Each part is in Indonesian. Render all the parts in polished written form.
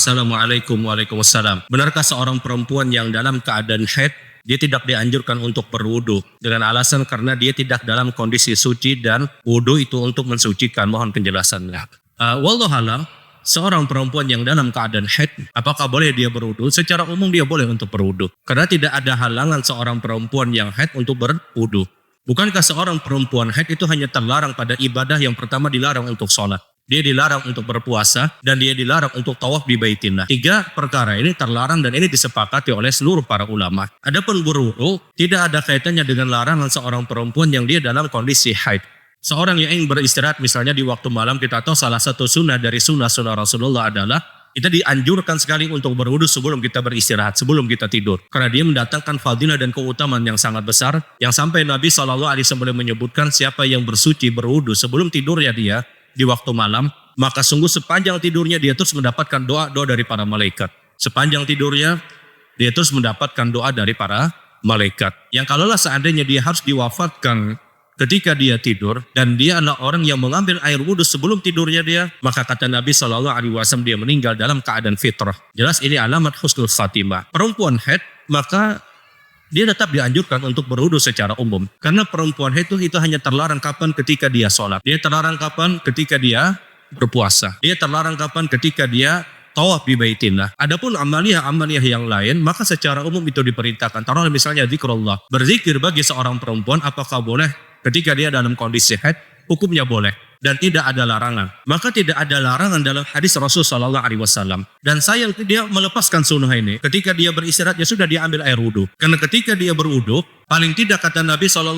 Assalamualaikum Waalaikumsalam. Benarkah seorang perempuan yang dalam keadaan haid dia tidak dianjurkan untuk berwudu dengan alasan karena dia tidak dalam kondisi suci dan wudu itu untuk mensucikan? Mohon penjelasannya. Wallahu a'lam. Seorang perempuan yang dalam keadaan haid, apakah boleh dia berwudu? Secara umum dia boleh untuk berwudu. Karena tidak ada halangan seorang perempuan yang haid untuk berwudu. Bukankah seorang perempuan haid itu hanya terlarang pada ibadah yang pertama dilarang untuk sholat? Dia dilarang untuk berpuasa dan dia dilarang untuk tawaf di Baitillah. 3 perkara ini terlarang dan ini disepakati oleh seluruh para ulama. Adapun berwudu tidak ada kaitannya dengan larangan seorang perempuan yang dia dalam kondisi haid. Seorang yang ingin beristirahat misalnya di waktu malam, kita tahu salah satu sunnah dari sunnah-sunnah Rasulullah adalah kita dianjurkan sekali untuk berwudu sebelum kita beristirahat, sebelum kita tidur. Karena dia mendatangkan fadilah dan keutamaan yang sangat besar, yang sampai Nabi SAW menyebutkan siapa yang bersuci berwudu sebelum tidurnya dia di waktu malam, maka sungguh sepanjang tidurnya dia terus mendapatkan doa-doa dari para malaikat. Sepanjang tidurnya dia terus mendapatkan doa dari para malaikat. Yang kalaulah seandainya dia harus diwafatkan ketika dia tidur dan dia adalah orang yang mengambil air wudhu sebelum tidurnya dia, maka kata Nabi SAW dia meninggal dalam keadaan fitrah. Jelas ini alamat husnul khatimah. Perempuan haid maka dia tetap dianjurkan untuk berwudu secara umum. Karena perempuan haid itu hanya terlarang kapan? Ketika dia sholat. Dia terlarang kapan? Ketika dia berpuasa. Dia terlarang kapan? Ketika dia tawaf di Baitillah. Adapun amaliyah yang lain, maka secara umum itu diperintahkan. Taruhlah misalnya zikrullah. Berzikir bagi seorang perempuan, apakah boleh? Ketika dia dalam kondisi haid, hukumnya boleh dan tidak ada larangan. Maka tidak ada larangan dalam hadis Rasulullah SAW. Dan sayang dia melepaskan sunnah ini. Ketika dia beristirahat, ya sudah dia ambil air wudu. Karena ketika dia berwudu, paling tidak kata Nabi SAW,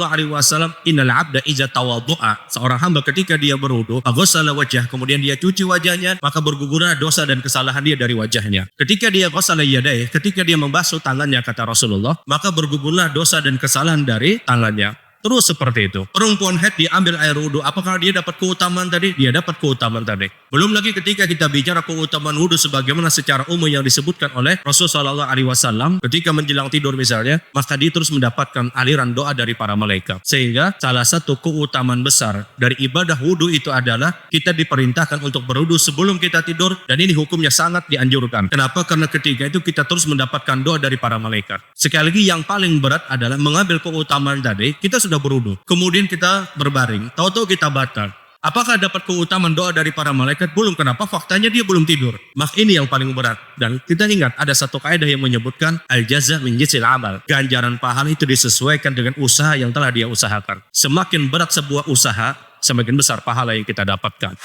innal abda iza tawaddu'a. Seorang hamba ketika dia berwudu, aghassala wajah, kemudian dia cuci wajahnya, maka bergugurlah dosa dan kesalahan dia dari wajahnya. Ketika dia ghassala yadayhi, ketika dia membasuh tangannya kata Rasulullah, maka bergugurlah dosa dan kesalahan dari tangannya. Terus seperti itu. Perempuan haid diambil air wudu. Apakah dia dapat keutamaan tadi? Dia dapat keutamaan tadi. Belum lagi ketika kita bicara keutamaan wudu sebagaimana secara umum yang disebutkan oleh Rasulullah SAW ketika menjelang tidur misalnya, maka dia terus mendapatkan aliran doa dari para malaikat. Sehingga salah satu keutamaan besar dari ibadah wudu itu adalah kita diperintahkan untuk berwudu sebelum kita tidur, dan ini hukumnya sangat dianjurkan. Kenapa? Karena ketika itu kita terus mendapatkan doa dari para malaikat. Sekali lagi yang paling berat adalah mengambil keutamaan tadi. Kita sudah berwudu, kemudian kita berbaring, tahu-tahu kita batal. Apakah dapat keutamaan doa dari para malaikat? Belum. Kenapa? Faktanya dia belum tidur. Maka ini yang paling berat. Dan kita ingat ada satu kaidah yang menyebutkan al-jaza min jinsil amal. Ganjaran pahala itu disesuaikan dengan usaha yang telah dia usahakan. Semakin berat sebuah usaha, semakin besar pahala yang kita dapatkan.